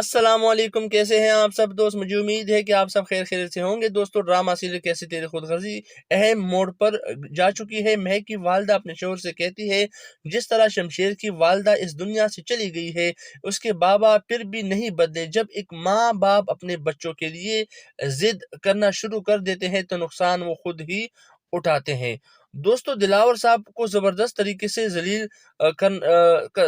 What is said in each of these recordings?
अस्सलाम वालेकुम, कैसे हैं आप सब दोस्त। मुझे उम्मीद है कि आप सब खैर खैरियत से होंगे। दोस्तों, ड्रामा सीरियल कैसे तेरी खुदगर्जी अहम मोड़ पर जा चुकी है। महक की वालदा अपने शोहर से कहती है, जिस तरह शमशेर की वालदा इस दुनिया से चली गई है, उसके बाबा फिर भी नहीं बदले। जब एक माँ बाप अपने बच्चों के लिए जिद करना शुरू कर देते हैं तो नुकसान वो खुद ही उठाते हैं। दोस्तों, दिलावर साहब को जबरदस्त तरीके से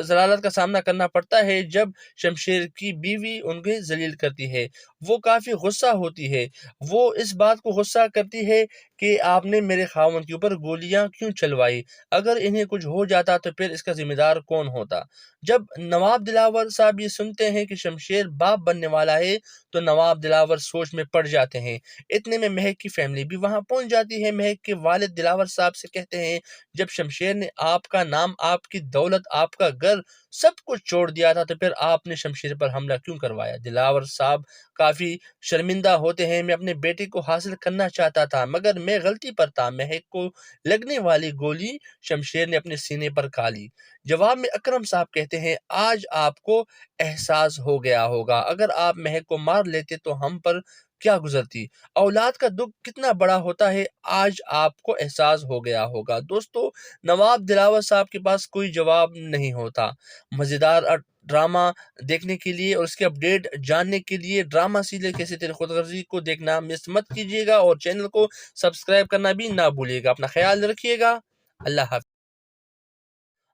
जलालत का सामना करना पड़ता है जब शमशेर की बीवी उनके जलील करती है। वो काफ़ी गुस्सा होती है। वो इस बात को गुस्सा करती है कि आपने मेरे खावंद के ऊपर गोलियां क्यों चलवाई? अगर इन्हें कुछ हो जाता तो फिर इसका जिम्मेदार कौन होता? जब नवाब दिलावर साहब ये सुनते हैं कि शमशेर बाप बनने वाला है तो नवाब दिलावर सोच में पड़ जाते हैं। इतने में महक की फैमिली भी वहां पहुंच जाती है। महक के वालिद दिलावर साहब से कहते हैं, जब शमशेर ने आपका नाम, आपकी दौलत, आपका घर सब कुछ छोड़ दिया था तो फिर आपने शमशेर पर हमला क्यों करवाया? दिलावर साहब काफी शर्मिंदा होते हैं। मैं अपने बेटे को हासिल करना चाहता था मगर मैं गलती पर था। महक को लगने वाली गोली शमशेर ने अपने सीने पर खा ली। जवाब में अकरम साहब कहते हैं, आज आपको एहसास हो गया होगा, अगर आप महक को मार लेते तो हम पर क्या गुजरती। औलाद का दुख कितना बड़ा होता है, आज आपको एहसास हो गया होगा। दोस्तों, नवाब दिलावर साहब के पास कोई जवाब नहीं होता। मजेदार ड्रामा देखने के लिए और उसके अपडेट जानने के लिए ड्रामा सीरियल कैसे तेरे खुदगर्जी को देखना मिस मत कीजिएगा और चैनल को सब्सक्राइब करना भी ना भूलिएगा। अपना ख्याल रखिएगा। अल्लाह हाफ़िज़।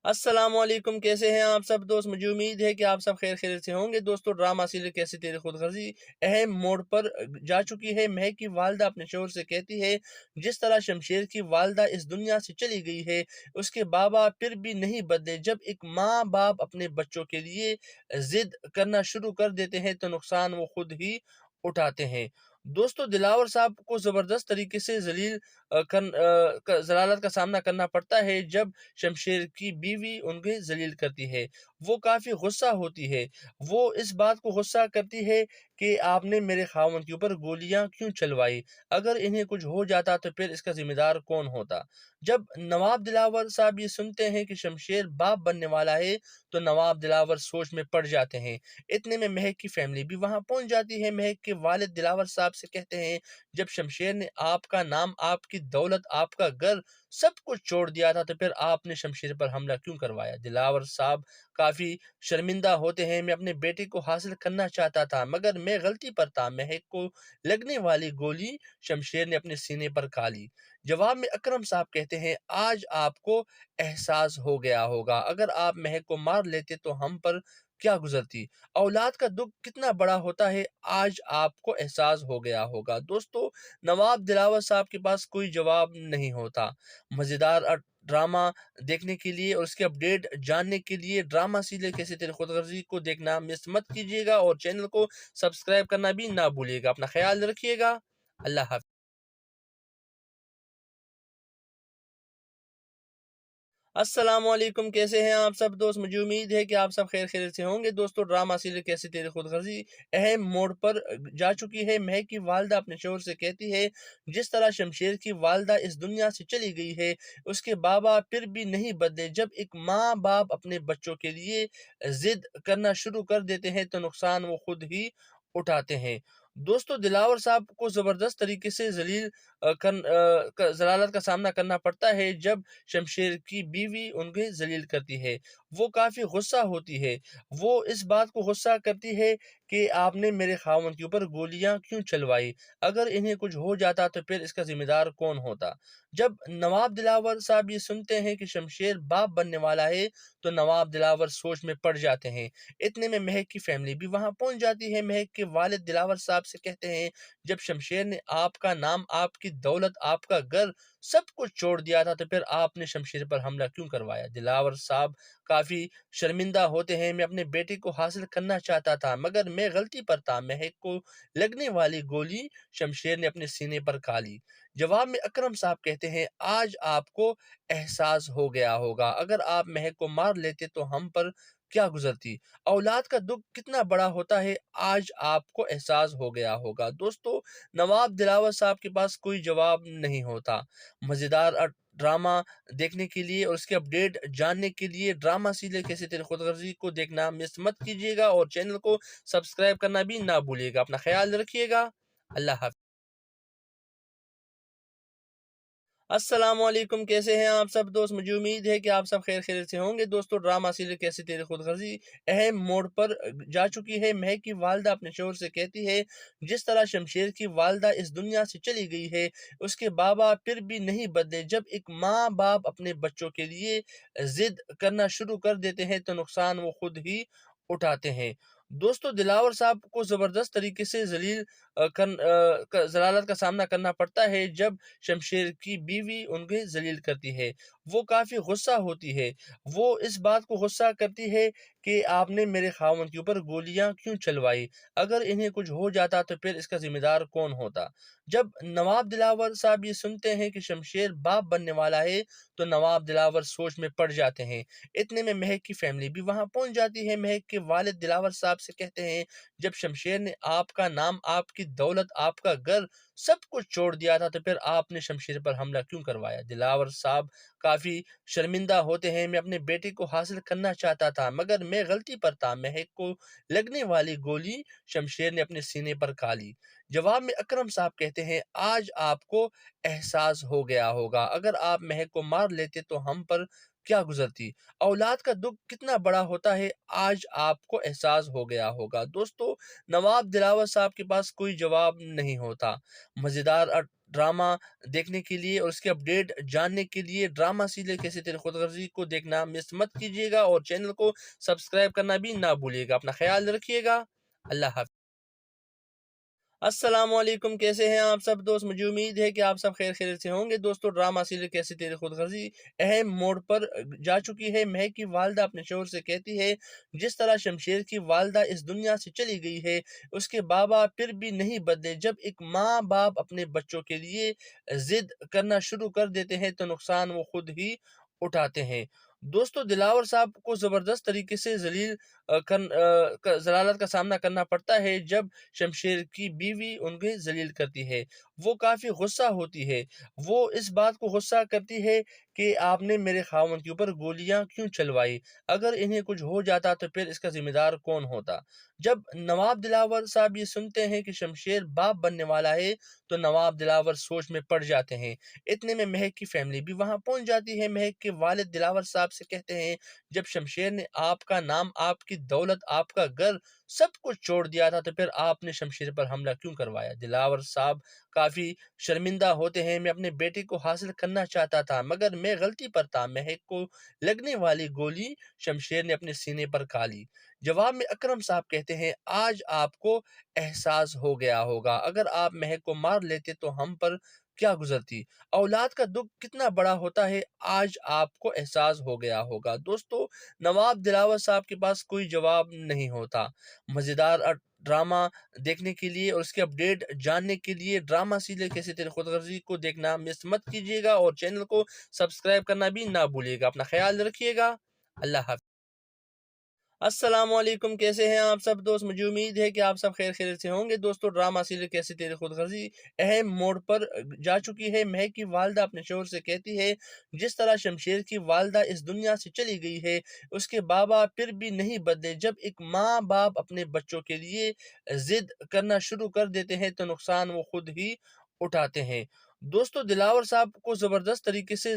अस्सलाम वालेकुम, कैसे हैं आप सब दोस्त। मुझे उम्मीद है कि आप सब खैर खैरियत से होंगे। दोस्तों, ड्रामा सीरियल कैसे तेरी खुदगर्जी अहम मोड़ पर जा चुकी है। महक की वालदा अपने शोहर से कहती है, जिस तरह शमशेर की वालदा इस दुनिया से चली गई है, उसके बाबा फिर भी नहीं बदले। जब एक माँ बाप अपने बच्चों के लिए जिद करना शुरू कर देते हैं तो नुकसान वो खुद ही उठाते हैं। दोस्तों, दिलावर साहब को जबरदस्त तरीके से जलालत का सामना करना पड़ता है जब शमशेर की बीवी उनके जलील करती है। वो काफ़ी गुस्सा होती है। वो इस बात को गुस्सा करती है कि आपने मेरे खावंद के ऊपर गोलियां क्यों चलवाई? अगर इन्हें कुछ हो जाता तो फिर इसका जिम्मेदार कौन होता? जब नवाब दिलावर साहब ये सुनते हैं कि शमशेर बाप बनने वाला है तो नवाब दिलावर सोच में पड़ जाते हैं। इतने में महक की फैमिली भी वहां पहुंच जाती है। महक के वालिद दिलावर साहब से कहते हैं, जब शमशेर ने आपका नाम, आपकी दौलत, आपका घर सब कुछ छोड़ दिया था तो फिर आपने शमशेर पर हमला क्यों करवाया? दिलावर साहब काफी शर्मिंदा होते हैं। मैं अपने बेटे को हासिल करना चाहता था मगर मैं गलती पर था। महक को लगने वाली गोली शमशेर ने अपने सीने पर खा ली। जवाब में अकरम साहब कहते हैं, आज आपको एहसास हो गया होगा, अगर आप महक को मार लेते तो हम पर क्या गुजरती। औलाद का दुख कितना बड़ा होता है, आज आपको एहसास हो गया होगा। दोस्तों, नवाब दिलावर साहब के पास कोई जवाब नहीं होता। मजेदार ड्रामा देखने के लिए और उसके अपडेट जानने के लिए ड्रामा सीरियल कैसे तेरे खुदगर्जी को देखना मिस मत कीजिएगा और चैनल को सब्सक्राइब करना भी ना भूलिएगा। अपना ख्याल रखिएगा। अल्लाह हाफ़िज़। अस्सलाम वालेकुम, कैसे हैं आप सब दोस्त। मुझे उम्मीद है कि आप सब खैर खैरियत से होंगे। दोस्तों, ड्रामा सीरियल कैसे तेरी खुदगर्जी अहम मोड़ पर जा चुकी है। महक की वालदा अपने शोहर से कहती है, जिस तरह शमशेर की वालदा इस दुनिया से चली गई है, उसके बाबा फिर भी नहीं बदले। जब एक माँ बाप अपने बच्चों के लिए जिद करना शुरू कर देते हैं तो नुकसान वो खुद ही उठाते हैं। दोस्तों, दिलावर साहब को जबरदस्त तरीके से जलालत का सामना करना पड़ता है जब शमशेर की बीवी उनके जलील करती है। वो काफ़ी गुस्सा होती है। वो इस बात को गुस्सा करती है कि आपने मेरे खावंद के ऊपर गोलियां क्यों चलवाई? अगर इन्हें कुछ हो जाता तो फिर इसका जिम्मेदार कौन होता? जब नवाब दिलावर साहब ये सुनते हैं कि शमशेर बाप बनने वाला है तो नवाब दिलावर सोच में पड़ जाते हैं। इतने में महक की फैमिली भी वहां पहुंच जाती है। महक के वालिद दिलावर साहब से कहते हैं, जब शमशेर ने आपका नाम, आपकी दौलत, आपका घर सब कुछ छोड़ दिया था तो फिर आपने शमशेर पर हमला क्यों करवाया? दिलावर साहब काफी शर्मिंदा होते हैं। मैं अपने बेटे को हासिल करना चाहता था मगर मैं गलती पर था। महक को लगने वाली गोली शमशेर ने अपने सीने पर खा ली। जवाब में अकरम साहब कहते हैं, आज आपको एहसास हो गया होगा, अगर आप महक को मार लेते तो हम पर क्या गुजरती। औलाद का दुख कितना बड़ा होता है, आज आपको एहसास हो गया होगा। दोस्तों, नवाब दिलावर साहब के पास कोई जवाब नहीं होता। मजेदार ड्रामा देखने के लिए और उसके अपडेट जानने के लिए ड्रामा सीरियल कैसे तेरी खुदगर्जी को देखना मिस मत कीजिएगा और चैनल को सब्सक्राइब करना भी ना भूलिएगा। अपना ख्याल रखिएगा। अल्लाह हाफ़िज़। अस्सलाम वालेकुम, कैसे हैं आप सब दोस्त? मुझे उम्मीद है कि आप सब खैर खैरियत से होंगे। दोस्तों, ड्रामा सीरियल कैसे तेरी खुदगर्जी अहम मोड़ पर जा चुकी है। महक की वालदा अपने शोहर से कहती है, जिस तरह शमशेर की वालदा इस दुनिया से चली गई है, उसके बाबा फिर भी नहीं बदले। जब एक माँ बाप अपने बच्चों के लिए जिद करना शुरू कर देते हैं तो नुकसान वो खुद ही उठाते हैं। दोस्तों, दिलावर साहब को जबरदस्त तरीके से जलालत का सामना करना पड़ता है जब शमशेर की बीवी उन्हें ज़लील करती है। वो काफ़ी गुस्सा होती है। वो इस बात को गुस्सा करती है कि आपने मेरे ख़ावंद के ऊपर गोलियाँ क्यों चलवाई? अगर इन्हें कुछ हो जाता तो फिर इसका ज़िम्मेदार कौन होता? जब नवाब दिलावर साहब ये सुनते हैं कि शमशेर बाप बनने वाला है, तो नवाब दिलावर सोच में पड़ जाते हैं। इतने में महक की फैमिली भी वहाँ पहुँच जाती है। महक के वालिद दिलावर साहब से कहते हैं, जब शमशेर ने आपका नाम, आपकी दौलत, आपका घर सब कुछ छोड़ दिया था तो फिर आपने शमशेर पर हमला क्यों करवाया? दिलावर साहब काफ़ी शर्मिंदा होते हैं। मैं अपने बेटे को हासिल करना चाहता था मगर मैं गलती पर था। महक को लगने वाली गोली शमशेर ने अपने सीने पर खा ली। जवाब में अकरम साहब कहते हैं, आज आपको एहसास हो गया होगा, अगर आप महक को मार लेते तो हम पर क्या गुजरती। औलाद का दुख कितना बड़ा होता है, आज आपको एहसास हो गया होगा। दोस्तों, नवाब दिलावर साहब के पास कोई जवाब नहीं होता। मज़ेदार ड्रामा देखने के लिए और उसके अपडेट जानने के लिए ड्रामा सीरियल कैसे तेरी खुदगर्जी को देखना मिस मत कीजिएगा और चैनल को सब्सक्राइब करना भी ना भूलिएगा। अपना ख्याल रखिएगा। अल्लाह हाफ़िज़। अस्सलाम वालेकुम, कैसे हैं आप सब दोस्त? मुझे उम्मीद है कि आप सब खैर खैरियत से होंगे। दोस्तों, ड्रामा सीरियल कैसे तेरी खुदगर्जी अहम मोड़ पर जा चुकी है। महक की वालदा अपने शोहर से कहती है, जिस तरह शमशेर की वालदा इस दुनिया से चली गई है, उसके बाबा फिर भी नहीं बदले। जब एक माँ बाप अपने बच्चों के लिए जिद करना शुरू कर देते हैं तो नुकसान वो खुद ही उठाते हैं। दोस्तों, दिलावर साहब को जबरदस्त तरीके से जलालत का सामना करना पड़ता है जब शमशेर की बीवी उन्हें ज़लील करती है। वो काफ़ी गुस्सा होती है। वो इस बात को गुस्सा करती है कि आपने मेरे ख़ावंद के ऊपर गोलियाँ क्यों चलवाई? अगर इन्हें कुछ हो जाता तो फिर इसका ज़िम्मेदार कौन होता? जब नवाब दिलावर साहब ये सुनते हैं कि शमशेर बाप बनने वाला है, तो नवाब दिलावर सोच में पड़ जाते हैं। इतने में महक की फैमिली भी वहाँ पहुँच जाती है। महक के वालिद दिलावर साहब से कहते हैं, जब शमशेर ने आपका नाम, आपकी दौलत, आपका घर सब कुछ छोड़ दिया था तो फिर आपने शमशेर पर हमला क्यों करवाया? दिलावर साहब काफ़ी शर्मिंदा होते हैं। मैं अपने बेटे को हासिल करना चाहता था मगर मैं गलती पर था। महक को लगने वाली गोली शमशेर ने अपने सीने पर खा ली। जवाब में अकरम साहब कहते हैं, आज आपको एहसास हो गया होगा, अगर आप महक को मार लेते तो हम पर क्या गुजरती। औलाद का दुख कितना बड़ा होता है, आज आपको एहसास हो गया होगा। दोस्तों, नवाब दिलावर साहब के पास कोई जवाब नहीं होता। मज़ेदार ड्रामा देखने के लिए और उसके अपडेट जानने के लिए ड्रामा सीरियल कैसे तेरी खुदगर्जी को देखना मिस मत कीजिएगा और चैनल को सब्सक्राइब करना भी ना भूलिएगा। अपना ख्याल रखिएगा। अल्लाह हाफ़िज़। अस्सलाम वालेकुम, कैसे हैं आप सब दोस्त? मुझे उम्मीद है कि आप सब खैर खैरियत से होंगे। दोस्तों, ड्रामा सीरियल कैसे तेरी खुदगर्जी अहम मोड़ पर जा चुकी है। महक की वालदा अपने शोहर से कहती है, जिस तरह शमशेर की वालदा इस दुनिया से चली गई है, उसके बाबा फिर भी नहीं बदले। जब एक माँ बाप अपने बच्चों के लिए जिद करना शुरू कर देते हैं तो नुकसान वो खुद ही उठाते हैं। दोस्तों, दिलावर साहब को जबरदस्त तरीके से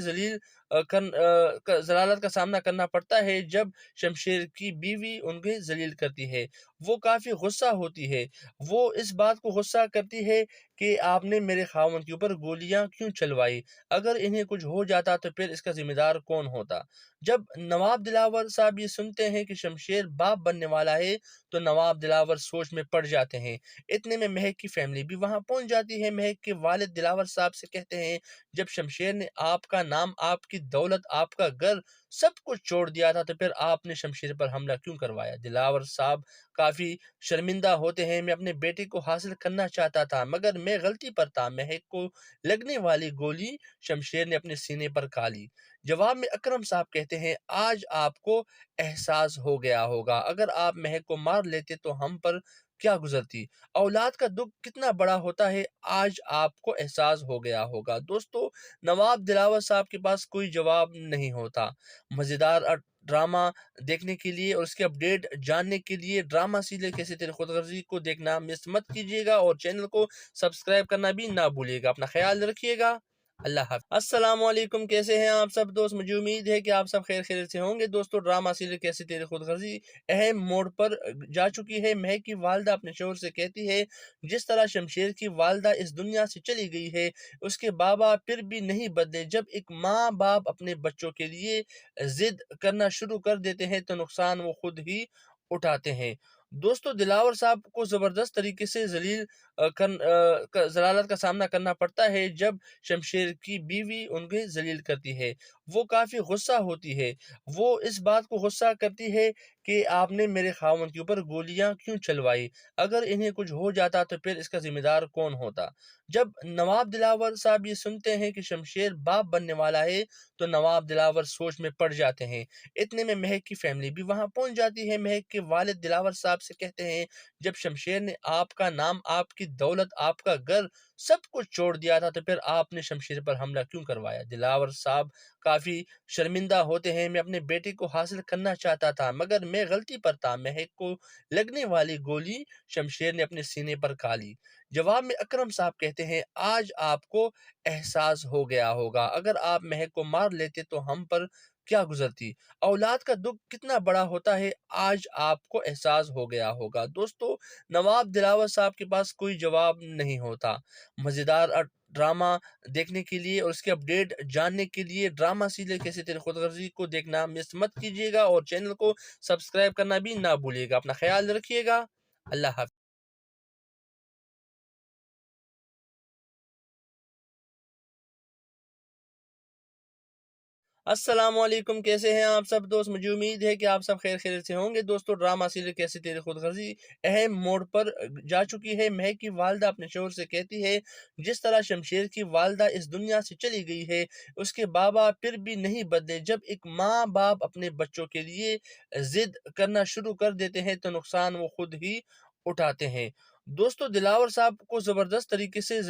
जलालत का सामना करना पड़ता है जब शमशेर की बीवी उन्हें ज़लील करती है। वो काफ़ी गुस्सा होती है। वो इस बात को गुस्सा करती है कि आपने मेरे ख़ावंद के ऊपर गोलियाँ क्यों चलवाई? अगर इन्हें कुछ हो जाता तो फिर इसका ज़िम्मेदार कौन होता? जब नवाब दिलावर साहब ये सुनते हैं कि शमशेर बाप बनने वाला है, तो नवाब दिलावर सोच में पड़ जाते हैं। इतने में महक की फैमिली भी वहाँ पहुँच जाती है। महक के वालिद दिलावर साहब से कहते हैं, जब शमशेर ने आपका नाम, आपकी दौलत, आपका घर सब कुछ छोड़ दिया था तो फिर आपने शमशेर पर हमला क्यों करवाया? दिलावर साहब काफ़ी शर्मिंदा होते हैं। मैं अपने बेटे को हासिल करना चाहता था मगर मैं गलती पर था। महक को लगने वाली गोली शमशेर ने अपने सीने पर खा ली। जवाब में अकरम साहब कहते हैं, आज आपको एहसास हो गया होगा, अगर आप महक को मार लेते तो हम पर क्या गुजरती। औलाद का दुख कितना बड़ा होता है, आज आपको एहसास हो गया होगा। दोस्तों, नवाब दिलावर साहब के पास कोई जवाब नहीं होता। मज़ेदार ड्रामा देखने के लिए और उसके अपडेट जानने के लिए ड्रामा सीरियल कैसे तेरे खुदगर्जी को देखना मिस मत कीजिएगा और चैनल को सब्सक्राइब करना भी ना भूलिएगा। अपना ख्याल रखिएगा। अल्लाह हाफ़िज़। अस्सलाम वालेकुम, कैसे हैं आप सब दोस्त? मुझे उम्मीद है कि आप सब खैर खैरियत से होंगे। दोस्तों, ड्रामा सीरियल कैसे तेरी खुदगर्जी अहम मोड़ पर जा चुकी है। महक की वालदा अपने शोहर से कहती है, जिस तरह शमशेर की वालदा इस दुनिया से चली गई है, उसके बाबा फिर भी नहीं बदले। जब एक माँ बाप अपने बच्चों के लिए जिद करना शुरू कर देते हैं तो नुकसान वो खुद ही उठाते हैं। दोस्तों, दिलावर साहब को जबरदस्त तरीके से जलालत का सामना करना पड़ता है जब शमशेर की बीवी उन्हें जलील करती है। वो काफी गुस्सा होती है। वो इस बात को गुस्सा करती है कि आपने मेरे खावंद के ऊपर गोलियां क्यों चलवाई। अगर इन्हें कुछ हो जाता तो फिर इसका जिम्मेदार कौन होता। जब नवाब दिलावर साहब ये सुनते हैं कि शमशेर बाप बनने वाला है तो नवाब दिलावर सोच में पड़ जाते हैं। इतने में महक की फैमिली भी वहां पहुंच जाती है। महक के वालिद दिलावर साहब से कहते हैं, जब शमशेर ने आपका नाम, आपकी दौलत, आपका घर सब कुछ छोड़ दिया था तो फिर आपने शमशेर पर हमला क्यों करवाया। दिलावर साहब काफी शर्मिंदा होते हैं। मैं अपने बेटे को हासिल करना चाहता था मगर मैं गलती पर था। महक को लगने वाली गोली शमशेर ने अपने सीने पर खा ली। जवाब में अकरम साहब कहते हैं, आज आपको एहसास हो गया होगा। अगर आप महक को मार लेते तो हम पर क्या गुजरती। औलाद का दुख कितना बड़ा होता है, आज आपको एहसास हो गया होगा। दोस्तों, नवाब दिलावर साहब के पास कोई जवाब नहीं होता। मज़ेदार ड्रामा देखने के लिए और उसके अपडेट जानने के लिए ड्रामा सीरियल कैसे तेरे खुदगर्जी को देखना मिस मत कीजिएगा और चैनल को सब्सक्राइब करना भी ना भूलिएगा। अपना ख्याल रखिएगा। अल्लाह हाफ़िज़। अस्सलाम वालेकुम, कैसे हैं आप सब दोस्त? मुझे उम्मीद है कि आप सब खैर खैरियत से होंगे। दोस्तों, ड्रामा सीरियल कैसे तेरी खुदगर्जी अहम मोड़ पर जा चुकी है। महक की वालदा अपने शोहर से कहती है, जिस तरह शमशेर की वालदा इस दुनिया से चली गई है, उसके बाबा फिर भी नहीं बदले। जब एक माँ बाप अपने बच्चों के लिए जिद करना शुरू कर देते हैं तो नुकसान वो खुद ही उठाते हैं। दोस्तों, दिलावर साहब को जबरदस्त तरीके से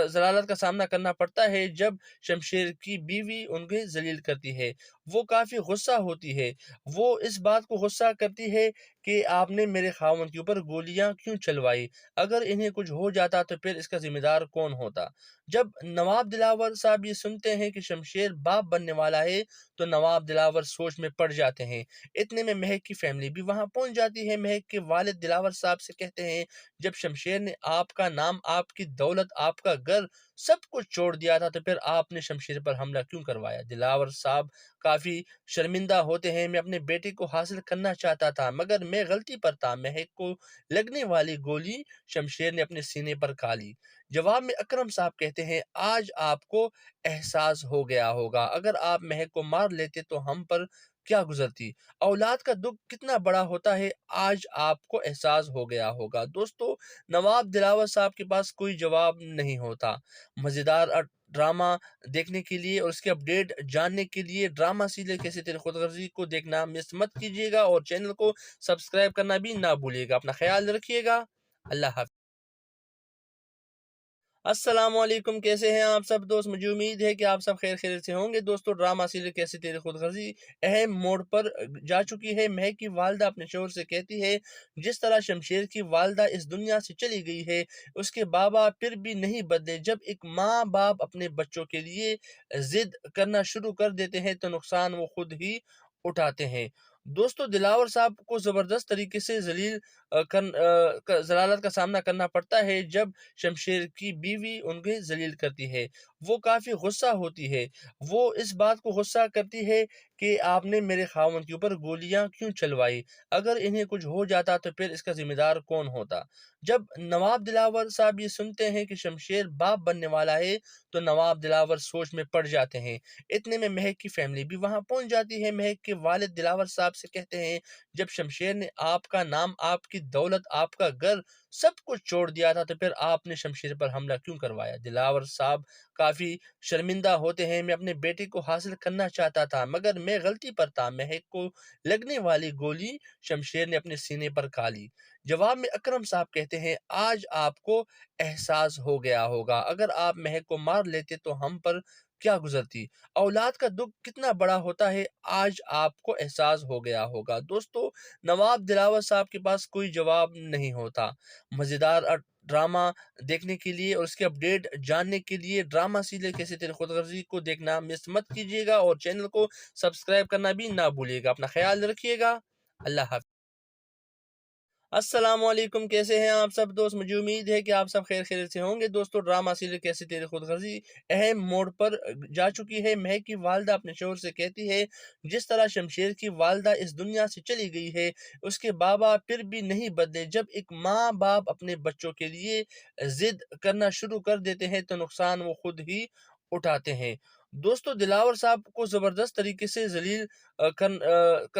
जलालत का सामना करना पड़ता है जब शमशेर की बीवी उन्हें जलील करती है। वो काफ़ी गुस्सा होती है। वो इस बात को गुस्सा करती है कि आपने मेरे खावंद के ऊपर गोलियां क्यों चलवाई। अगर इन्हें कुछ हो जाता तो फिर इसका जिम्मेदार कौन होता। जब नवाब दिलावर साहब ये सुनते हैं कि शमशेर बाप बनने वाला है तो नवाब दिलावर सोच में पड़ जाते हैं। इतने में महक की फैमिली भी वहां पहुंच जाती है। महक के वालिद दिलावर साहब से कहते हैं, जब शमशेर ने आपका नाम, आपकी दौलत, आपका घर सब कुछ छोड़ दिया था तो फिर आपने शमशेर पर हमला क्यों करवाया। दिलावर साहब काफी शर्मिंदा होते हैं। मैं अपने बेटे को हासिल करना चाहता था मगर मैं गलती पर था। महक को लगने वाली गोली शमशेर ने अपने सीने पर खा ली। जवाब में अकरम साहब कहते हैं, आज आपको एहसास हो गया होगा। अगर आप महक को मार लेते तो हम पर क्या गुजरती। औलाद का दुख कितना बड़ा होता है, आज आपको एहसास हो गया होगा। दोस्तों, नवाब दिलावर साहब के पास कोई जवाब नहीं होता। मज़ेदार ड्रामा देखने के लिए और उसके अपडेट जानने के लिए ड्रामा सीरियल कैसे तेरे खुदगर्जी को देखना मिस मत कीजिएगा और चैनल को सब्सक्राइब करना भी ना भूलिएगा। अपना ख्याल रखिएगा। अल्लाह हाफ़िज़। अस्सलाम वालेकुम, कैसे हैं आप सब दोस्त? मुझे उम्मीद है कि आप सब खैर खैरियत से होंगे। दोस्तों, ड्रामा सीरियल कैसे तेरी खुदगर्जी अहम मोड़ पर जा चुकी है। महक की वालदा अपने शोहर से कहती है, जिस तरह शमशेर की वालदा इस दुनिया से चली गई है, उसके बाबा फिर भी नहीं बदले। जब एक माँ बाप अपने बच्चों के लिए जिद करना शुरू कर देते हैं तो नुकसान वो खुद ही उठाते हैं। दोस्तों, दिलावर साहब को जबरदस्त तरीके से जलालत का सामना करना पड़ता है जब शमशेर की बीवी उन्हें जलील करती है। वो काफ़ी गुस्सा होती है। वो इस बात को गुस्सा करती है कि आपने मेरे खावंद के ऊपर गोलियां क्यों चलवाई। अगर इन्हें कुछ हो जाता तो फिर इसका जिम्मेदार कौन होता। जब नवाब दिलावर साहब ये सुनते हैं कि शमशेर बाप बनने वाला है तो नवाब दिलावर सोच में पड़ जाते हैं। इतने में महक की फैमिली भी वहां पहुंच जाती है। महक के वालिद दिलावर साहब से कहते हैं, जब शमशेर ने आपका नाम, आपकी दौलत, आपका घर सब कुछ छोड़ दिया था, तो फिर आपने शमशेर पर हमला क्यों करवाया? दिलावर साहब काफ़ी शर्मिंदा होते हैं, मैं अपने बेटे को हासिल करना चाहता था, मगर मैं गलती पर था। महक को लगने वाली गोली शमशेर ने अपने सीने पर खा ली। जवाब में अकरम साहब कहते हैं, आज आपको एहसास हो गया होगा, अगर आप महक को मार लेते तो हम पर क्या गुजरती। औलाद का दुख कितना बड़ा होता है, आज आपको एहसास हो गया होगा। दोस्तों, नवाब दिलावर साहब के पास कोई जवाब नहीं होता। मज़ेदार ड्रामा देखने के लिए और उसके अपडेट जानने के लिए ड्रामा सीरियल कैसे तेरे खुदगर्जी को देखना मिस मत कीजिएगा और चैनल को सब्सक्राइब करना भी ना भूलिएगा। अपना ख्याल रखिएगा। अल्लाह हाफ़िज़। अस्सलामुअलैकुम, कैसे हैं आप सब दोस्त? मुझे उम्मीद है कि आप सब खैरियत से होंगे। दोस्तों, ड्रामा सीरियल कैसे तेरी खुदगर्जी अहम मोड़ पर जा चुकी है। महक की वालदा अपने शोहर से कहती है, जिस तरह शमशेर की वालदा इस दुनिया से चली गई है, उसके बाबा फिर भी नहीं बदले। जब एक माँ बाप अपने बच्चों के लिए जिद करना शुरू कर देते हैं, तो नुकसान वो खुद ही उठाते हैं। दोस्तों, दिलावर साहब को जबरदस्त तरीके से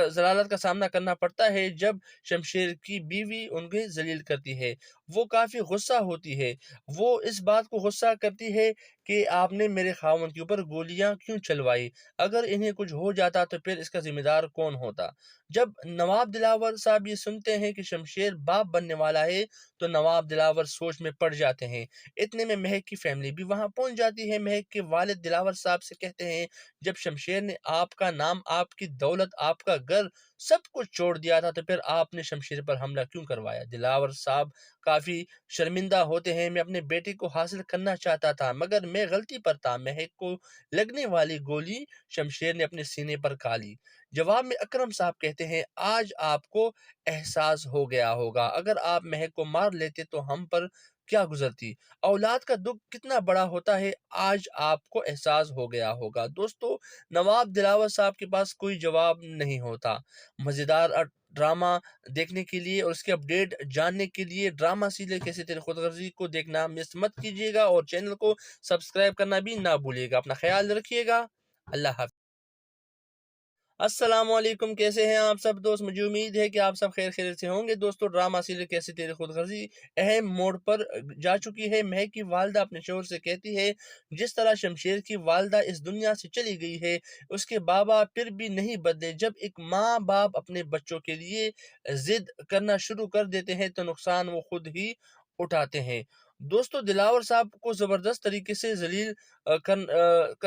जलालत का सामना करना पड़ता है जब शमशेर की बीवी उन्हें ज़लील करती है। वो काफ़ी गुस्सा होती है। वो इस बात को गुस्सा करती है कि आपने मेरे ख़ावंद के ऊपर गोलियाँ क्यों चलवाई? अगर इन्हें कुछ हो जाता तो फिर इसका ज़िम्मेदार कौन होता? जब नवाब दिलावर साहब ये सुनते हैं कि शमशेर बाप बनने वाला है, तो नवाब दिलावर सोच में पड़ जाते हैं। इतने में महक की फैमिली भी वहाँ पहुँच जाती है। महक के वालिद दिलावर साहब से कहते हैं, जब शमशेर ने आपका नाम, आपकी दौलत, आपका घर सब कुछ छोड़ दिया था, तो फिर आपने शमशेर पर हमला क्यों करवाया? दिलावर साहब काफ़ी शर्मिंदा होते हैं, मैं अपने बेटे को हासिल करना चाहता था, मगर मैं गलती पर था। महक को लगने वाली गोली शमशेर ने अपने सीने पर खा ली। जवाब में अकरम साहब कहते हैं, आज आपको एहसास हो गया होगा, अगर आप महक को मार लेते तो हम पर क्या गुजरती। औलाद का दुख कितना बड़ा होता है, आज आपको एहसास हो गया होगा। दोस्तों, नवाब दिलावर साहब के पास कोई जवाब नहीं होता। मज़ेदार ड्रामा देखने के लिए और उसके अपडेट जानने के लिए ड्रामा सीरियल कैसे तेरे खुदगर्जी को देखना मिस मत कीजिएगा और चैनल को सब्सक्राइब करना भी ना भूलिएगा। अपना ख्याल रखिएगा। अल्लाह हाफ़िज़। अस्सलामुअलैकुम, कैसे हैं आप सब दोस्त? मुझे उम्मीद है कि आप सब खैरियत से होंगे। दोस्तों, ड्रामा सीरियल कैसे तेरी खुदगर्जी अहम मोड़ पर जा चुकी है। महक की वालदा अपने शोहर से कहती है, जिस तरह शमशेर की वालदा इस दुनिया से चली गई है, उसके बाबा फिर भी नहीं बदले। जब एक माँ बाप अपने बच्चों के लिए जिद करना शुरू कर देते हैं, तो नुकसान वो खुद ही उठाते हैं। दोस्तों, दिलावर साहब को जबरदस्त तरीके से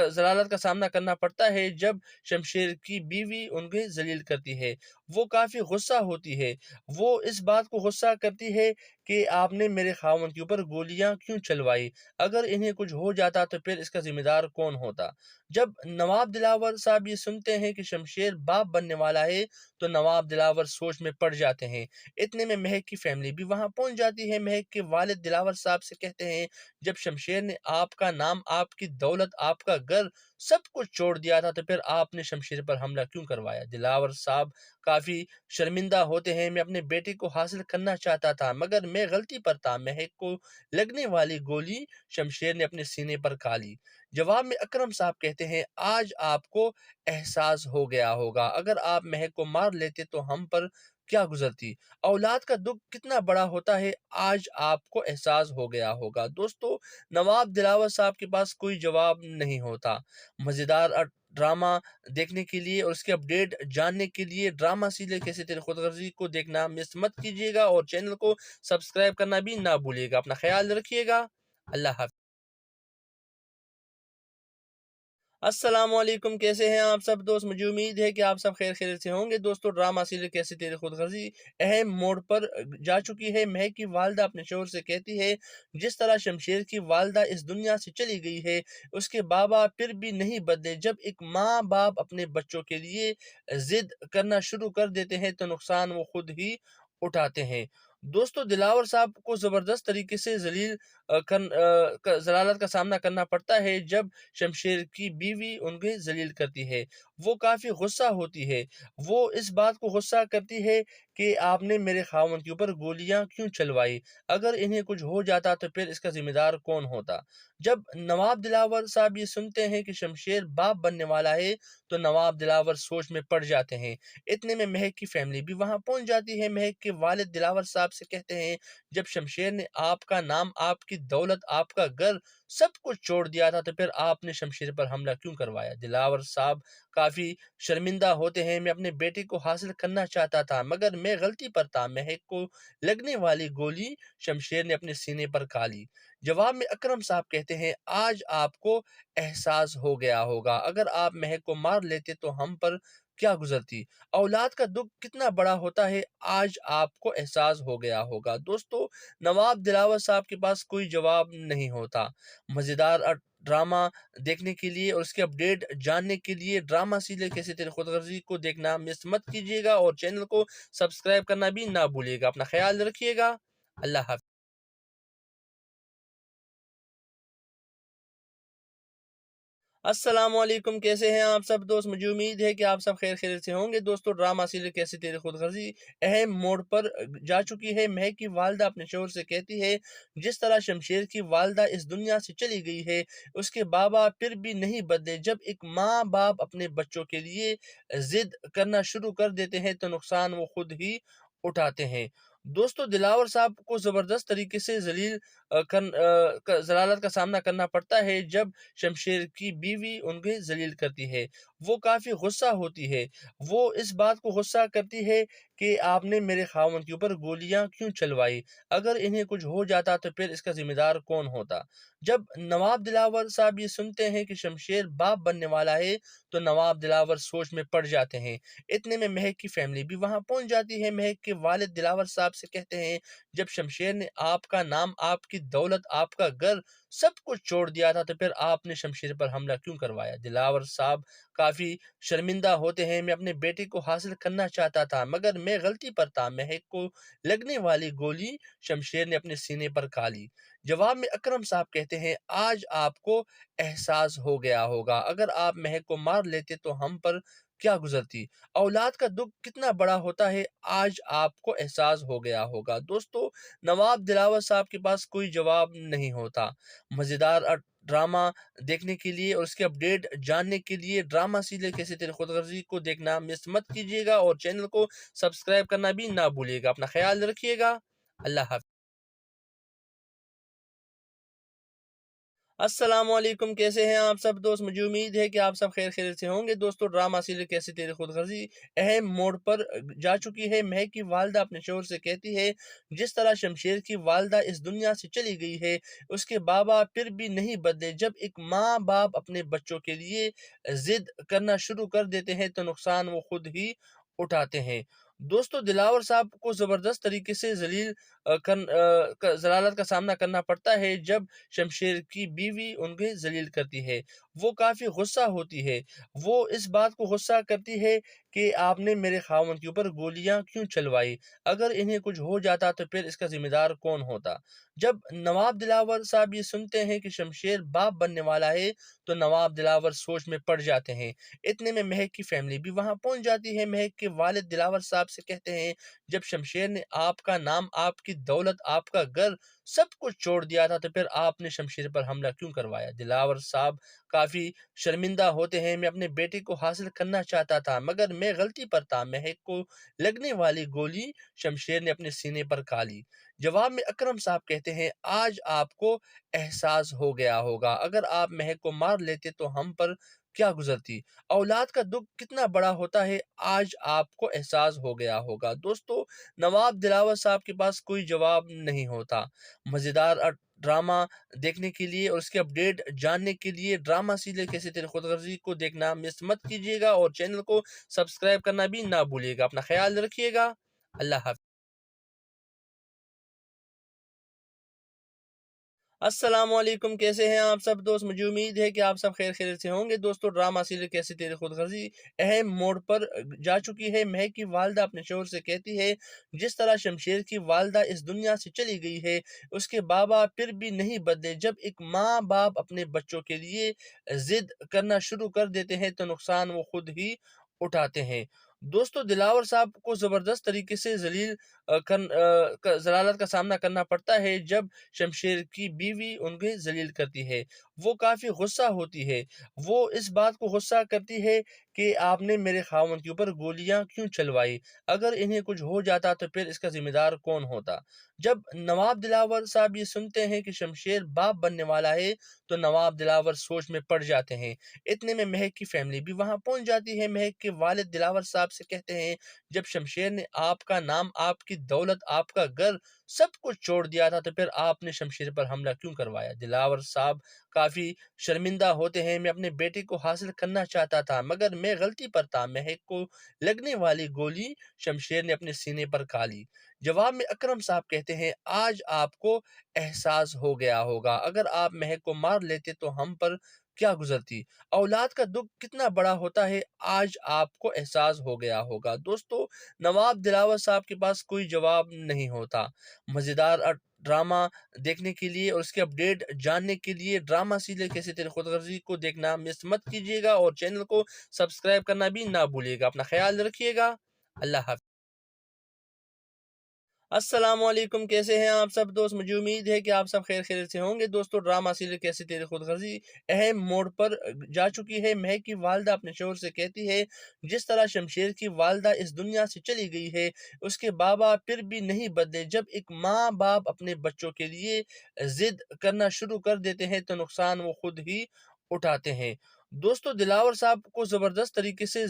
जलालत का सामना करना पड़ता है जब शमशेर की बीवी उन्हें ज़लील करती है। वो काफ़ी गुस्सा होती है। वो इस बात को गुस्सा करती है कि आपने मेरे ख़ावंद के ऊपर गोलियाँ क्यों चलवाई? अगर इन्हें कुछ हो जाता तो फिर इसका ज़िम्मेदार कौन होता? जब नवाब दिलावर साहब ये सुनते हैं कि शमशेर बाप बनने वाला है, तो नवाब दिलावर सोच में पड़ जाते हैं। इतने में महक की फैमिली भी वहाँ पहुँच जाती है। महक के वालिद दिलावर साहब से कहते हैं, जब शमशेर ने आपका नाम, आपकी दौलत, आपका घर सब कुछ छोड़ दिया था, तो फिर आपने शमशेर पर हमला क्यों करवाया? दिलावर साहब काफ़ी शर्मिंदा होते हैं, मैं अपने बेटे को हासिल करना चाहता था, मगर मैं गलती पर था। महक को लगने वाली गोली शमशेर ने अपने सीने पर खा ली। जवाब में अकरम साहब कहते हैं, आज आपको एहसास हो गया होगा, अगर आप महक को मार लेते तो हम पर क्या गुजरती। औलाद का दुख कितना बड़ा होता है, आज आपको एहसास हो गया होगा। दोस्तों, नवाब दिलावर साहब के पास कोई जवाब नहीं होता। मज़ेदार ड्रामा देखने के लिए और उसके अपडेट जानने के लिए ड्रामा सीरियल कैसे तेरे खुदगर्जी को देखना मिस मत कीजिएगा और चैनल को सब्सक्राइब करना भी ना भूलिएगा। अपना ख्याल रखिएगा। अल्लाह हाफ़िज़। अस्सलामुअलैकुम, कैसे हैं आप सब दोस्त? मुझे उम्मीद है कि आप सब खैरियत से होंगे। दोस्तों, ड्रामा सीरियल कैसे तेरी खुदगर्जी अहम मोड़ पर जा चुकी है। महक की वालदा अपने शोहर से कहती है, जिस तरह शमशेर की वालदा इस दुनिया से चली गई है, उसके बाबा फिर भी नहीं बदले। जब एक माँ बाप अपने बच्चों के लिए जिद करना शुरू कर देते हैं, तो नुकसान वो खुद ही उठाते हैं। दोस्तों, दिलावर साहब को जबरदस्त तरीके से जलालत का सामना करना पड़ता है जब शमशेर की बीवी उन्हें ज़लील करती है। वो काफ़ी गुस्सा होती है। वो इस बात को गुस्सा करती है کہ آپ نے میرے خاوند کے اوپر گولیاں کیوں چلوائی؟ اگر انہیں کچھ ہو جاتا تو پھر اس کا ذمہ دار کون ہوتا؟ جب نواب دلاور صاحب یہ سنتے ہیں کہ شمشیر باپ بننے والا ہے تو نواب دلاور سوچ میں پڑ جاتے ہیں۔ اتنے میں مہک کی فیملی بھی وہاں پہنچ جاتی ہے۔ مہک کے والد دلاور صاحب سے کہتے ہیں، جب شمشیر نے آپ کا نام، آپ کی دولت، آپ کا گھر سب کچھ چھوڑ دیا تھا تو پھر آپ نے شمشیر پر حملہ کیوں کروایا؟ دلاور صاحب کافی شرمندہ ہوتے ہیں۔ میں اپنے بیٹے کو حاصل کرنا چاہتا تھا مگر میں غلطی پر تھا۔ مہک کو لگنے والی گولی شمشیر نے اپنے سینے پر کھا لی۔ جواب میں اکرم صاحب کہتے ہیں، آج آپ کو احساس ہو گیا ہوگا، اگر آپ مہک کو مار لیتے تو ہم پر کیا گزرتی؟ اولاد کا دکھ کتنا بڑا ہوتا ہے، آج آپ کو احساس ہو گیا ہوگا۔ دوستو، نواب دلاور صاحب کے پاس کوئی جواب نہیں ہوتا۔ مزیدار ڈرامہ دیکھنے کے لیے اور اس کے اپڈیٹ جاننے کے لیے ڈرامہ سیریل کیسے تیری خود غرضی کو دیکھنا مس مت کیجیے گا اور چینل کو سبسکرائب کرنا بھی نہ بھولیے گا۔ اپنا خیال رکھیے گا۔ اللہ حافظ۔ السلام علیکم، کیسے ہیں آپ سب دوست؟ مجھے امید ہے کہ آپ سب خیر خیریت سے ہوں گے۔ دوستو، ڈرامہ سیریل کیسے تیری خود غرضی اہم موڑ پر جا چکی ہے۔ مہک کی والدہ اپنے شوہر سے کہتی ہے، جس طرح شمشیر کی والدہ اس دنیا سے چلی گئی ہے، اس کے بابا پھر بھی نہیں بدلے۔ جب ایک ماں باپ اپنے بچوں کے لیے ضد کرنا شروع کر دیتے ہیں تو نقصان وہ خود ہی اٹھاتے ہیں۔ دوستو، دلاور صاحب کو زبردست طریقے سے ذلالت کا سامنا کرنا پڑتا ہے جب شمشیر کی بیوی انہیں ذلیل کرتی ہے۔ وہ کافی غصہ ہوتی ہے۔ وہ اس بات کو غصہ کرتی ہے کہ آپ نے میرے خاوند کے اوپر گولیاں کیوں چلوائی؟ اگر انہیں کچھ ہو جاتا تو پھر اس کا ذمہ دار کون ہوتا؟ جب نواب دلاور صاحب یہ سنتے ہیں کہ شمشیر باپ بننے والا ہے تو نواب دلاور سوچ میں پڑ جاتے ہیں۔ اتنے میں مہک کی فیملی بھی وہاں پہنچ جاتی ہے۔ مہک کے والد دلاور صاحب سے کہتے ہیں، جب شمشیر نے آپ کا نام، آپ کی دولت، آپ کا گھر سب کچھ چھوڑ دیا تھا تو پھر آپ نے شمشیر پر حملہ کیوں کروایا؟ دلاور صاحب کافی شرمندہ ہوتے ہیں۔ میں اپنے بیٹے کو حاصل کرنا چاہتا تھا مگر میں غلطی پر تھا۔ مہک کو لگنے والی گولی شمشیر نے اپنے سینے پر کھا لی۔ جواب میں اکرم صاحب کہتے ہیں، آج آپ کو احساس ہو گیا ہوگا، اگر آپ مہک کو مار لیتے تو ہم پر کیا گزرتی؟ اولاد کا دکھ کتنا بڑا ہوتا ہے، آج آپ کو احساس ہو گیا ہوگا۔ دوستو، نواب دلاور صاحب کے پاس کوئی جواب نہیں ہوتا۔ مزیدار ڈرامہ دیکھنے کے لیے اور اس کے اپڈیٹ جاننے کے لیے ڈرامہ سیریل کیسے تیری خود غرضی کو دیکھنا مس مت کیجیے گا اور چینل کو سبسکرائب کرنا بھی نہ بھولیے گا۔ اپنا خیال رکھیے گا۔ اللہ حافظ۔ السلام علیکم، کیسے ہیں آپ سب دوست؟ مجھے امید ہے کہ آپ سب خیر خیریت سے ہوں گے۔ دوستو، ڈرامہ سیریل کیسے تیری خود غرضی اہم موڑ پر جا چکی ہے۔ مہک کی والدہ اپنے شوہر سے کہتی ہے، جس طرح شمشیر کی والدہ اس دنیا سے چلی گئی ہے، اس کے بابا پھر بھی نہیں بدلے۔ جب ایک ماں باپ اپنے بچوں کے لیے ضد کرنا شروع کر دیتے ہیں تو نقصان وہ خود ہی اٹھاتے ہیں۔ دوستو، دلاور صاحب کو زبردست طریقے سے ذلالت کا سامنا کرنا پڑتا ہے جب شمشیر کی بیوی انہیں ذلیل کرتی ہے۔ وہ کافی غصہ ہوتی ہے۔ وہ اس بات کو غصہ کرتی ہے کہ آپ نے میرے خاوند کے اوپر گولیاں کیوں چلوائی؟ اگر انہیں کچھ ہو جاتا تو پھر اس کا ذمہ دار کون ہوتا؟ جب نواب دلاور صاحب یہ سنتے ہیں کہ شمشیر باپ بننے والا ہے تو نواب دلاور سوچ میں پڑ جاتے ہیں۔ اتنے میں مہک کی فیملی بھی وہاں پہنچ جاتی ہے۔ مہک کے والد دلاور صاحب سے کہتے ہیں، جب شمشیر نے آپ کا نام، آپ کی دولت، آپ کا گھر سب کچھ چھوڑ دیا تھا تو پھر آپ نے شمشیر پر حملہ کیوں کروایا؟ دلاور صاحب کافی شرمندہ ہوتے ہیں۔ میں اپنے بیٹے کو حاصل کرنا چاہتا تھا مگر میں غلطی پر تھا۔ مہک کو لگنے والی گولی شمشیر نے اپنے سینے پر کھا لی۔ جواب میں اکرم صاحب کہتے ہیں، آج آپ کو احساس ہو گیا ہوگا، اگر آپ مہک کو مار لیتے تو ہم پر کیا گزرتی؟ اولاد کا دکھ کتنا بڑا ہوتا ہے، آج آپ کو احساس ہو گیا ہوگا۔ دوستو، نواب دلاور صاحب کے پاس کوئی جواب نہیں ہوتا۔ مزیدار ڈرامہ دیکھنے کے لیے اور اس کے اپڈیٹ جاننے کے لیے ڈرامہ سیریل کیسے تیری خود غرضی کو دیکھنا مس مت کیجیے گا اور چینل کو سبسکرائب کرنا بھی نہ بھولیے گا۔ اپنا خیال رکھیے گا۔ اللہ حافظ۔ السلام علیکم، کیسے ہیں آپ سب دوست؟ مجھے امید ہے کہ آپ سب خیر خیریت سے ہوں گے۔ دوستو، ڈرامہ سیریل کیسے تیری خود غرضی اہم موڑ پر جا چکی ہے۔ مہک کی والدہ اپنے شوہر سے کہتی ہے، جس طرح شمشیر کی والدہ اس دنیا سے چلی گئی ہے، اس کے بابا پھر بھی نہیں بدلے۔ جب ایک ماں باپ اپنے بچوں کے لیے ضد کرنا شروع کر دیتے ہیں تو نقصان وہ خود ہی اٹھاتے ہیں۔ دوستو دلاور صاحب کو زبردست طریقے سے ذلالت کا سامنا کرنا پڑتا ہے جب شمشیر کی بیوی انہیں ذلیل کرتی ہے۔ وہ کافی غصہ ہوتی ہے۔ وہ اس بات کو غصہ کرتی ہے کہ آپ نے میرے خاوند کے اوپر گولیاں کیوں چلوائی؟ اگر انہیں کچھ ہو جاتا تو پھر اس کا ذمہ دار کون ہوتا؟ جب نواب دلاور صاحب یہ سنتے ہیں کہ شمشیر باپ بننے والا ہے تو نواب دلاور سوچ میں پڑ جاتے ہیں۔ اتنے میں مہک کی فیملی بھی وہاں پہنچ جاتی ہے۔ مہک کے والد دلاور صاحب سے کہتے ہیں جب شمشیر نے آپ کا نام، آپ کی دولت، آپ کا گھر سب کچھ چھوڑ دیا تھا تو پھر آپ نے شمشیر پر حملہ کیوں کروایا؟ دلاور صاحب کافی شرمندہ ہوتے ہیں۔ میں اپنے بیٹے کو حاصل کرنا چاہتا تھا مگر میں غلطی پر تھا۔ مہک کو لگنے والی گولی شمشیر نے اپنے سینے پر کھا لی۔ جواب میں اکرم صاحب کہتے ہیں آج آپ کو احساس ہو گیا ہوگا، اگر آپ مہک کو مار لیتے تو ہم پر کیا گزرتی؟ اولاد کا دکھ کتنا بڑا ہوتا ہے آج آپ کو احساس ہو گیا ہوگا۔ دوستو نواب دلاور صاحب کے پاس کوئی جواب نہیں ہوتا۔ مزیدار ڈرامہ دیکھنے کے لیے اور اس کے اپڈیٹ جاننے کے لیے ڈرامہ سیریل کیسے تیری خود غرضی کو دیکھنا مس مت کیجیے گا اور چینل کو سبسکرائب کرنا بھی نہ بھولیے گا۔ اپنا خیال رکھیے گا۔ اللہ حافظ۔ السلام علیکم، کیسے ہیں آپ سب دوست؟ مجھے امید ہے کہ آپ سب خیر خیریت سے ہوں گے۔ دوستو ڈرامہ سیریل کیسے تیری خود غرضی اہم موڑ پر جا چکی ہے۔ مہک کی والدہ اپنے شوہر سے کہتی ہے جس طرح شمشیر کی والدہ اس دنیا سے چلی گئی ہے اس کے بابا پھر بھی نہیں بدلے۔ جب ایک ماں باپ اپنے بچوں کے لیے ضد کرنا شروع کر دیتے ہیں تو نقصان وہ خود ہی اٹھاتے ہیں۔ دوستو دلاور صاحب کو زبردست طریقے سے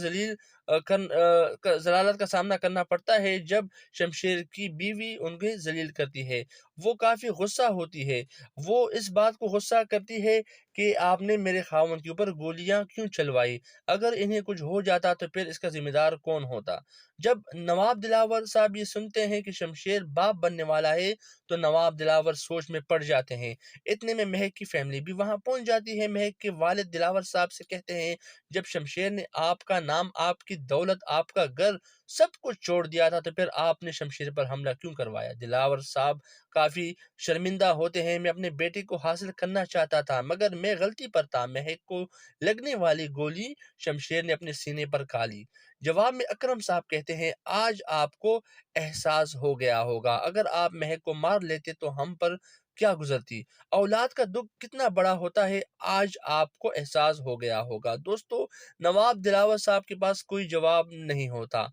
ذلالت کا سامنا کرنا پڑتا ہے جب شمشیر کی بیوی انہیں ذلیل کرتی ہے۔ وہ کافی غصہ ہوتی ہے۔ وہ اس بات کو غصہ کرتی ہے کہ آپ نے میرے خاوند کے اوپر گولیاں کیوں چلوائی؟ اگر انہیں کچھ ہو جاتا تو پھر اس کا ذمہ دار کون ہوتا؟ جب نواب دلاور صاحب یہ سنتے ہیں کہ شمشیر باپ بننے والا ہے تو نواب دلاور سوچ میں پڑ جاتے ہیں۔ اتنے میں مہک کی فیملی بھی وہاں پہنچ جاتی ہے۔ مہک کے والد دلاور صاحب سے کہتے ہیں جب شمشیر نے آپ کا نام، آپ کی دولت، آپ کا گھر سب کچھ چھوڑ دیا تھا تو پھر آپ نے شمشیر پر حملہ کیوں کروایا؟ دلاور صاحب کافی شرمندہ ہوتے ہیں۔ میں اپنے بیٹے کو حاصل کرنا چاہتا تھا مگر میں غلطی پر تھا۔ مہک کو لگنے والی گولی شمشیر نے اپنے سینے پر کھا لی۔ جواب میں اکرم صاحب کہتے ہیں آج آپ کو احساس ہو گیا ہوگا، اگر آپ مہک کو مار لیتے تو ہم پر کیا گزرتی؟ اولاد کا دکھ کتنا بڑا ہوتا ہے آج آپ کو احساس ہو گیا ہوگا۔ دوستو نواب دلاور صاحب کے پاس کوئی جواب نہیں ہوتا۔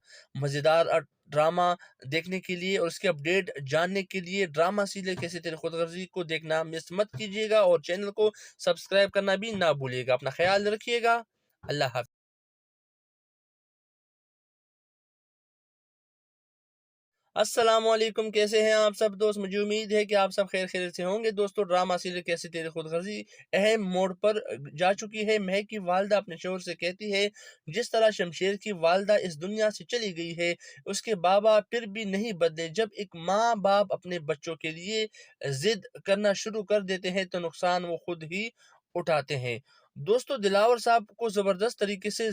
مزیدار ڈرامہ دیکھنے کے لیے اور اس کے اپڈیٹ جاننے کے لیے ڈرامہ سیریل کیسے تیری خود غرضی کو دیکھنا مس مت کیجیے گا اور چینل کو سبسکرائب کرنا بھی نہ بھولیے گا۔ اپنا خیال رکھیے گا۔ اللہ حافظ۔ السلام علیکم، کیسے ہیں آپ سب دوست؟ مجھے امید ہے کہ آپ سب خیر خیریت سے ہوں گے۔ دوستو ڈرامہ سیریل کیسے تیری خود غرضی اہم موڑ پر جا چکی ہے۔ مہک کی والدہ اپنے شوہر سے کہتی ہے جس طرح شمشیر کی والدہ اس دنیا سے چلی گئی ہے اس کے بابا پھر بھی نہیں بدلے۔ جب ایک ماں باپ اپنے بچوں کے لیے ضد کرنا شروع کر دیتے ہیں تو نقصان وہ خود ہی اٹھاتے ہیں۔ دوستو دلاور صاحب کو زبردست طریقے سے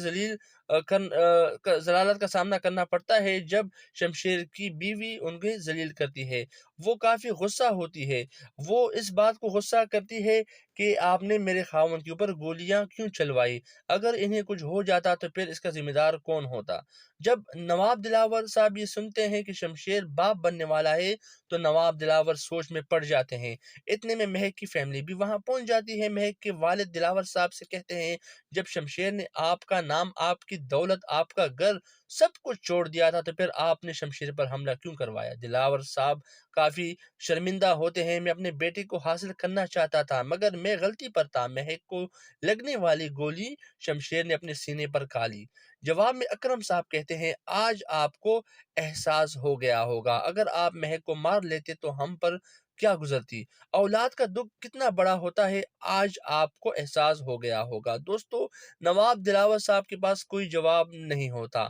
ذلالت کا سامنا کرنا پڑتا ہے جب شمشیر کی بیوی انہیں ذلیل کرتی ہے۔ وہ کافی غصہ ہوتی ہے۔ وہ اس بات کو غصہ کرتی ہے کہ آپ نے میرے خاوند کے اوپر گولیاں کیوں چلوائی؟ اگر انہیں کچھ ہو جاتا تو پھر اس کا ذمہ دار کون ہوتا؟ جب نواب دلاور صاحب یہ سنتے ہیں کہ شمشیر باپ بننے والا ہے تو نواب دلاور سوچ میں پڑ جاتے ہیں۔ اتنے میں مہک کی فیملی بھی وہاں پہنچ جاتی ہے۔ مہک کے والد دلاور صاحب سے کہتے ہیں جب شمشیر نے آپ کا نام، آپ کی دولت، آپ کا گھر سب کچھ چھوڑ دیا تھا تو پھر آپ نے شمشیر پر حملہ کیوں کروایا؟ دلاور صاحب کافی شرمندہ ہوتے ہیں۔ میں اپنے بیٹے کو حاصل کرنا چاہتا تھا مگر میں غلطی پر تھا۔ مہک کو لگنے والی گولی شمشیر نے اپنے سینے پر کھا لی۔ جواب میں اکرم صاحب کہتے ہیں آج آپ کو احساس ہو گیا ہوگا، اگر آپ مہک کو مار لیتے تو ہم پر کیا گزرتی؟ اولاد کا دکھ کتنا بڑا ہوتا ہے آج آپ کو احساس ہو گیا ہوگا۔ دوستو نواب دلاور صاحب کے پاس کوئی جواب نہیں ہوتا۔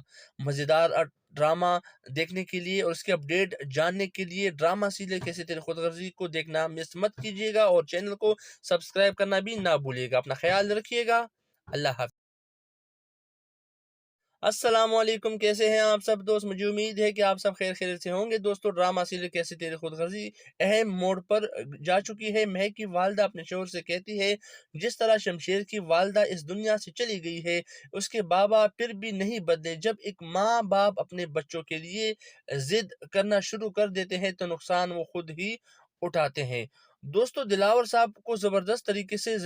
مزیدار ڈرامہ دیکھنے کے لیے اور اس کے اپڈیٹ جاننے کے لیے ڈرامہ سیریل کیسے تیری خود غرضی کو دیکھنا مس مت کیجیے گا اور چینل کو سبسکرائب کرنا بھی نہ بھولیے گا۔ اپنا خیال رکھیے گا۔ اللہ حافظ۔ अस्सलाम वालेकुम, कैसे हैं आप सब दोस्त। मुझे उम्मीद है कि आप सब खैर खैरियत से होंगे। दोस्तों, ड्रामा सीरियल कैसे तेरी खुदगर्जी अहम मोड़ पर जा चुकी है। महक की वालदा अपने शोहर से कहती है, जिस तरह शमशेर की वालदा इस दुनिया से चली गई है, उसके बाबा फिर भी नहीं बदले। जब एक माँ बाप अपने बच्चों के लिए जिद करना शुरू कर देते हैं तो नुकसान वो खुद ही उठाते हैं। दोस्तों, दिलावर साहब को जबरदस्त तरीके से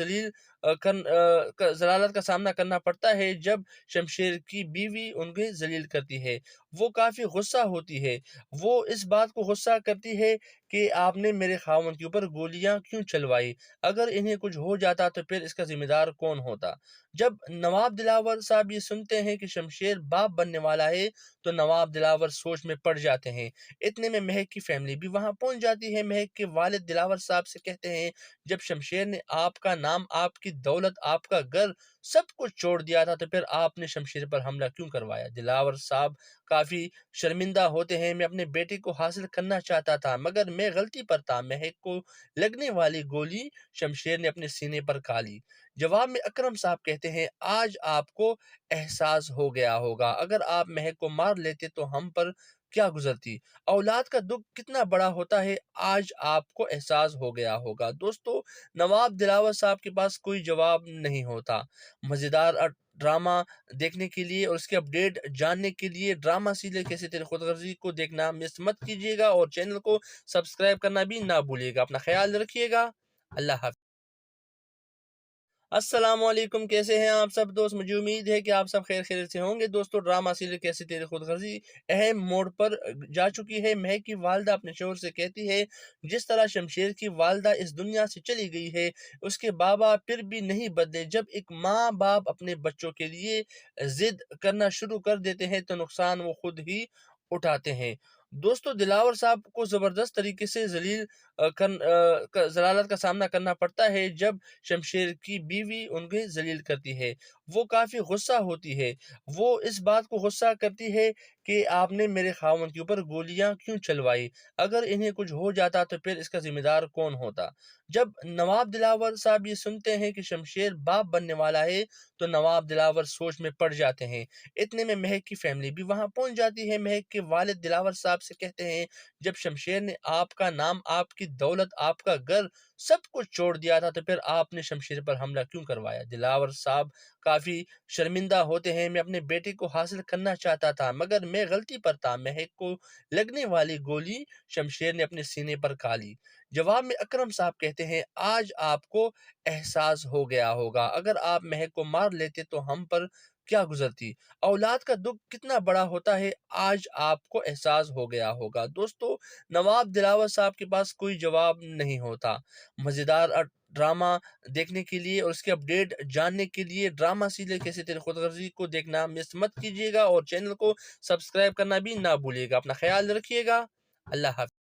जलालत का सामना करना पड़ता है जब शमशेर की बीवी उन्हें जलील करती है। वो काफ़ी गुस्सा होती है। वो इस बात को गुस्सा करती है कि आपने मेरे खावंद के ऊपर गोलियाँ क्यों चलवाई? अगर इन्हें कुछ हो जाता तो फिर इसका ज़िम्मेदार कौन होता? जब नवाब दिलावर साहब ये सुनते हैं कि शमशेर बाप बनने वाला है, तो नवाब दिलावर सोच में पड़ जाते हैं। इतने में महक की फैमिली भी वहाँ पहुँच जाती है। महक के वालिद दिलावर साहब से कहते हैं, जब शमशेर ने आपका नाम, आपकी दौलत, आपका घर सब कुछ छोड़ दिया था, तो फिर आपने शमशेर पर हमला क्यों करवाया? दिलावर साहब काफ़ी शर्मिंदा होते हैं। मैं अपने बेटे को हासिल करना चाहता था, मगर मैं गलती पर था। महक को लगने वाली गोली शमशेर ने अपने सीने पर खा ली। जवाब में अकरम साहब कहते हैं, आज आपको एहसास हो गया होगा, अगर आप महक को मार लेते तो हम पर क्या गुजरती। औलाद का दुख कितना बड़ा होता है, आज आपको एहसास हो गया होगा। दोस्तों, नवाब दिलावर साहब के पास कोई जवाब नहीं होता। मज़ेदार ड्रामा देखने के लिए और उसके अपडेट जानने के लिए ड्रामा सीरियल कैसे तेरे खुदगर्जी को देखना मिस मत कीजिएगा और चैनल को सब्सक्राइब करना भी ना भूलिएगा। अपना ख्याल रखिएगा। अल्लाह हाफ़िज़। अस्सलाम वालेकुम, कैसे हैं आप सब दोस्त। मुझे उम्मीद है कि आप सब खैर खैरियत से होंगे। दोस्तों, ड्रामा सीरियल कैसे तेरी खुदगर्जी अहम मोड़ पर जा चुकी है। महक की वालदा अपने शोहर से कहती है, जिस तरह शमशेर की वालदा इस दुनिया से चली गई है, उसके बाबा फिर भी नहीं बदले। जब एक माँ बाप अपने बच्चों के लिए जिद करना शुरू कर देते हैं तो नुकसान वो खुद ही उठाते हैं। दोस्तों, दिलावर साहब को जबरदस्त तरीके से जलालत का सामना करना पड़ता है जब शमशेर की बीवी उन्हें जलील करती है। वो काफ़ी गुस्सा होती है। वो इस बात को गुस्सा करती है कि आपने मेरे खावंद के ऊपर गोलियाँ क्यों चलवाई? अगर इन्हें कुछ हो जाता तो फिर इसका ज़िम्मेदार कौन होता? जब नवाब दिलावर साहब ये सुनते हैं कि शमशेर बाप बनने वाला है, तो नवाब दिलावर सोच में पड़ जाते हैं। इतने में महक की फैमिली भी वहाँ पहुँच जाती है। महक के वालिद दिलावर साहब से कहते हैं, जब शमशेर ने आपका नाम, आपकी दौलत, आपका घर सब कुछ छोड़ दिया था, तो फिर आपने शमशेर पर हमला क्यों करवाया? दिलावर साहब काफ़ी शर्मिंदा होते हैं। मैं अपने बेटे को हासिल करना चाहता था, मगर मैं गलती पर था। महक को लगने वाली गोली शमशेर ने अपने सीने पर खा ली। जवाब में अकरम साहब कहते हैं, आज आपको एहसास हो गया होगा, अगर आप महक को मार लेते तो हम पर क्या गुजरती। औलाद का दुख कितना बड़ा होता है, आज आपको एहसास हो गया होगा। दोस्तों, नवाब दिलावर साहब के पास कोई जवाब नहीं होता। मज़ेदार ड्रामा देखने के लिए और उसके अपडेट जानने के लिए ड्रामा सीरियल कैसे तेरे खुदगर्जी को देखना मिस मत कीजिएगा और चैनल को सब्सक्राइब करना भी ना भूलिएगा। अपना ख्याल रखिएगा। अल्लाह हाफ़िज़।